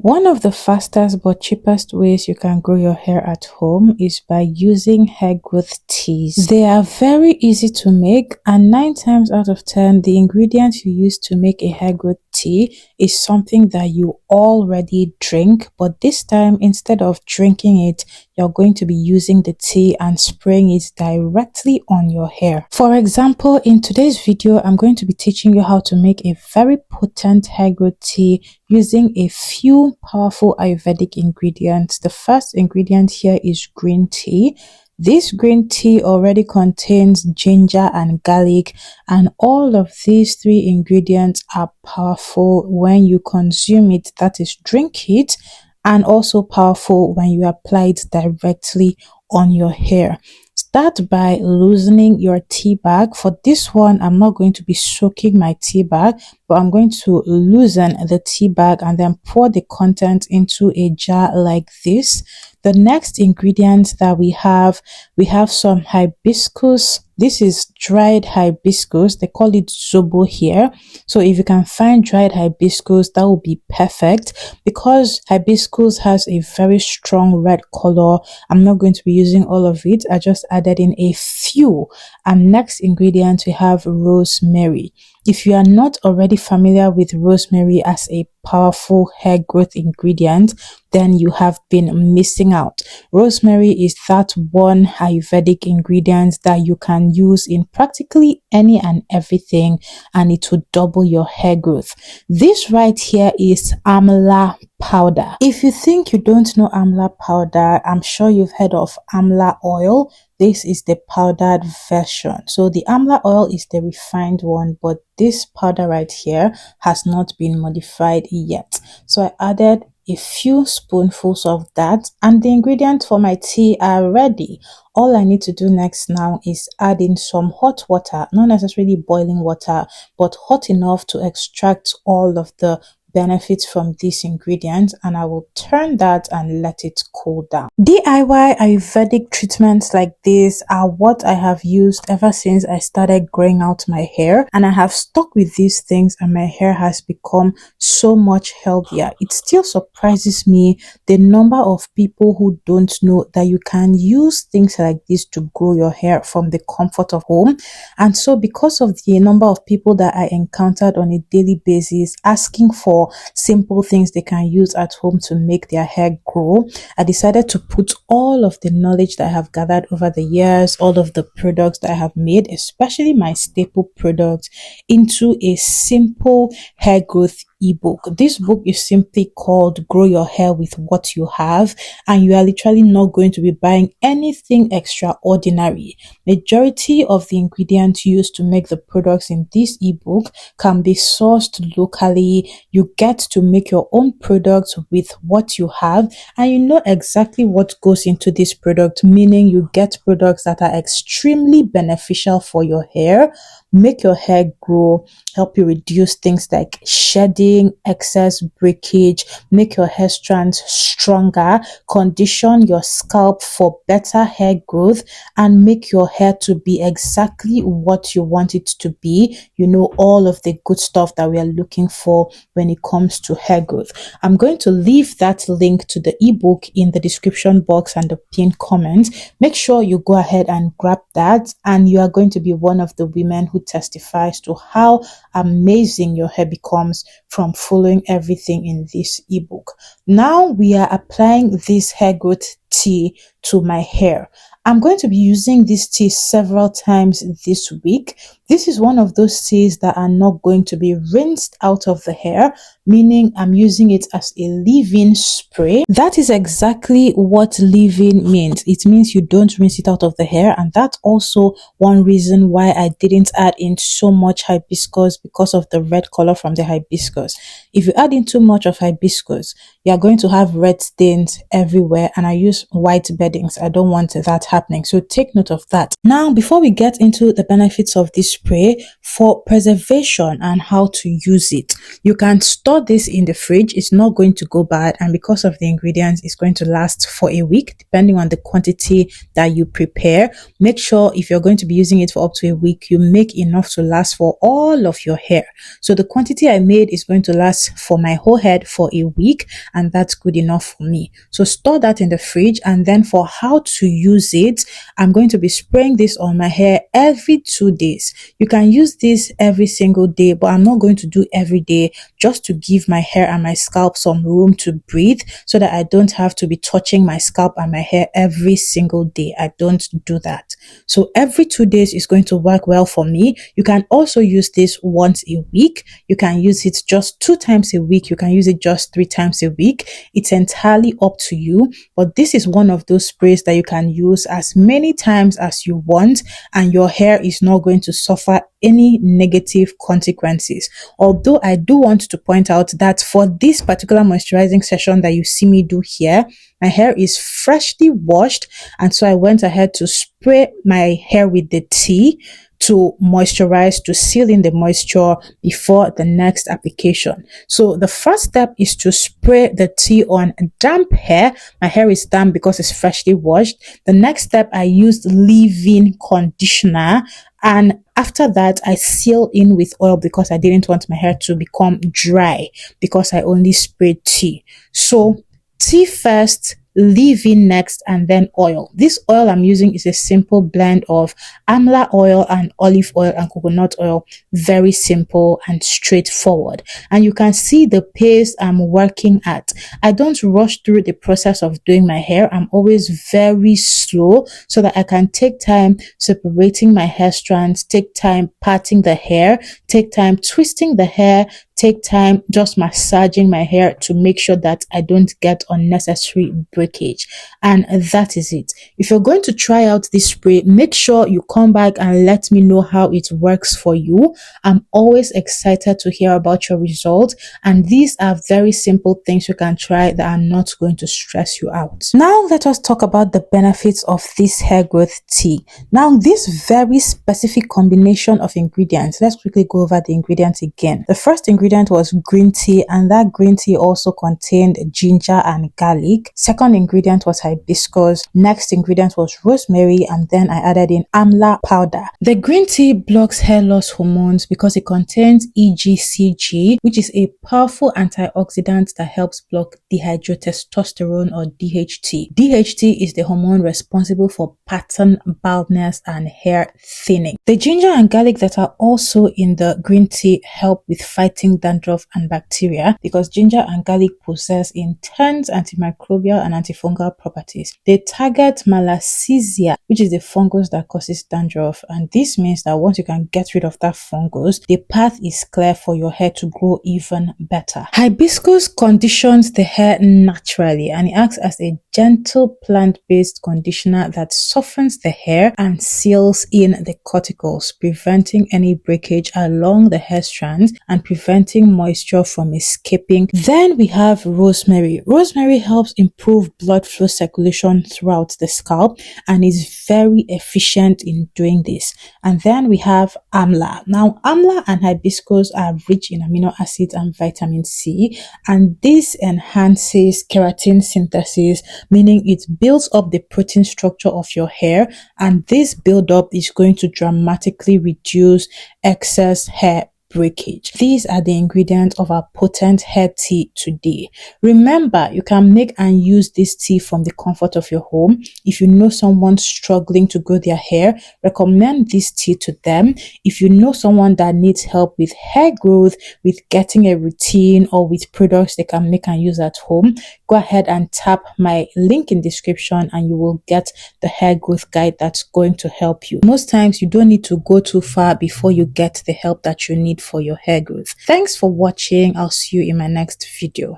One of the fastest but cheapest ways you can grow your hair at home is by using hair growth teas. They are very easy to make, and 9 times out of 10, the ingredients you use to make a hair growth tea is something that you already drink, but this time instead of drinking it, you're going to be using the tea and spraying it directly on your hair. For example, in today's video, I'm going to be teaching you how to make a very potent hair growth tea using a few powerful Ayurvedic ingredients. The first ingredient here is green tea. This green tea already contains ginger and garlic, and all of these 3 ingredients are powerful when you consume it, that is, drink it, and also powerful when you apply it directly on your hair. Start by loosening your tea bag. For this one, I'm not going to be soaking my tea bag, but I'm going to loosen the tea bag and then pour the content into a jar like this. The next ingredient that we have some hibiscus. This is dried hibiscus. They call it zobo here. So if you can find dried hibiscus, that would be perfect. Because hibiscus has a very strong red color, I'm not going to be using all of it. I just added in a few. And next ingredient, we have rosemary. If you are not already familiar with rosemary as a powerful hair growth ingredient, then you have been missing out. Rosemary is that one Ayurvedic ingredient that you can use in practically any and everything, and it will double your hair growth. This right here is amla powder. If you think you don't know amla powder, I'm sure you've heard of amla oil. This is the powdered version. So the amla oil is the refined one, but this powder right here has not been modified yet. So I added a few spoonfuls of that, and the ingredients for my tea are ready. All I need to do next now is add in some hot water, not necessarily boiling water, but hot enough to extract all of the benefits from these ingredients, and I will turn that and let it cool down. DIY Ayurvedic treatments like this are what I have used ever since I started growing out my hair, and I have stuck with these things and my hair has become so much healthier. It still surprises me the number of people who don't know that you can use things like this to grow your hair from the comfort of home. And so because of the number of people that I encountered on a daily basis asking for simple things they can use at home to make their hair grow, I decided to put all of the knowledge that I have gathered over the years, all of the products that I have made, especially my staple products, into a simple hair growth ebook. This book is simply called Grow Your Hair with What You Have, and you are literally not going to be buying anything extraordinary. Majority of the ingredients used to make the products in this ebook can be sourced locally. You get to make your own products with what you have, and you know exactly what goes into this product, meaning you get products that are extremely beneficial for your hair, make your hair grow, help you reduce things like shedding, excess breakage, make your hair strands stronger, condition your scalp for better hair growth, and make your hair to be exactly what you want it to be. You know, all of the good stuff that we are looking for when it comes to hair growth. I'm going to leave that link to the ebook in the description box and the pinned comment. Make sure you go ahead and grab that, and you are going to be one of the women who testifies to how amazing your hair becomes from following everything in this ebook. Now we are applying this hair growth tea to my hair. I'm going to be using this tea several times this week. This is one of those teas that are not going to be rinsed out of the hair, meaning I'm using it as a leave-in spray. That is exactly what leave-in means. It means you don't rinse it out of the hair, and that's also one reason why I didn't add in so much hibiscus, because of the red color from the hibiscus. If you add in too much of hibiscus, you are going to have red stains everywhere, and I use white beddings. I don't want that happening. So take note of that. Now, before we get into the benefits of this spray for preservation and how to use it, you can store this in the fridge. It's not going to go bad, and because of the ingredients, it's going to last for a week depending on the quantity that you prepare. Make sure if you're going to be using it for up to a week, you make enough to last for all of your hair. So the quantity I made is going to last for my whole head for a week, and that's good enough for me. So store that in the fridge. And then for how to use it, I'm going to be spraying this on my hair every 2 days. You can use this every single day, but I'm not going to do every day, just to give my hair and my scalp some room to breathe so that I don't have to be touching my scalp and my hair every single day. I don't do that. So every 2 days is going to work well for me. You can also use this once a week. You can use it just 2 times a week. You can use it just 3 times a week. It's entirely up to you, but this is one of those sprays that you can use as many times as you want, and your hair is not going to suffer any negative consequences. Although I do want to point out that for this particular moisturizing session that you see me do here, my hair is freshly washed, and so I went ahead to spray my hair with the tea to moisturize, to seal in the moisture before the next application. So the first step is to spray the tea on damp hair. My hair is damp because it's freshly washed. The next step, I used leave-in conditioner, and after that I seal in with oil because I didn't want my hair to become dry because I only sprayed tea. So tea first, leave-in next, and then oil. This oil I'm using is a simple blend of amla oil and olive oil and coconut oil. Very simple and straightforward, and you can see the pace I'm working at. I don't rush through the process of doing my hair. I'm always very slow so that I can take time separating my hair strands, take time parting the hair, take time twisting the hair, take time just massaging my hair to make sure that I don't get unnecessary breakage. And that is it. If you're going to try out this spray, make sure you come back and let me know how it works for you. I'm always excited to hear about your results, and these are very simple things you can try that are not going to stress you out. Now let us talk about the benefits of this hair growth tea. Now this very specific combination of ingredients, let's quickly go over the ingredients again. The first ingredient was green tea, and that green tea also contained ginger and garlic. Second ingredient was hibiscus. Next ingredient was rosemary, and then I added in amla powder. The green tea blocks hair loss hormones because it contains EGCG, which is a powerful antioxidant that helps block dihydrotestosterone or DHT. DHT is the hormone responsible for pattern baldness and hair thinning. The ginger and garlic that are also in the green tea help with fighting dandruff and bacteria because ginger and garlic possess intense antimicrobial and antifungal properties. They target malassezia, which is the fungus that causes dandruff, and this means that once you can get rid of that fungus, the path is clear for your hair to grow even better. Hibiscus conditions the hair naturally, and it acts as a gentle plant-based conditioner that softens the hair and seals in the cuticles, preventing any breakage along the hair strands and preventing moisture from escaping. Then we have rosemary. Rosemary helps improve blood flow circulation throughout the scalp and is very efficient in doing this. And then we have amla. Now amla and hibiscus are rich in amino acids and vitamin C, and this enhances keratin synthesis, meaning it builds up the protein structure of your hair, and this buildup is going to dramatically reduce excess hair breakage. These are the ingredients of our potent hair tea today. Remember, you can make and use this tea from the comfort of your home. If you know someone struggling to grow their hair, recommend this tea to them. If you know someone that needs help with hair growth, with getting a routine, or with products they can make and use at home, go ahead and tap my link in description and you will get the hair growth guide that's going to help you. Most times you don't need to go too far before you get the help that you need for your hair growth. Thanks for watching. I'll see you in my next video.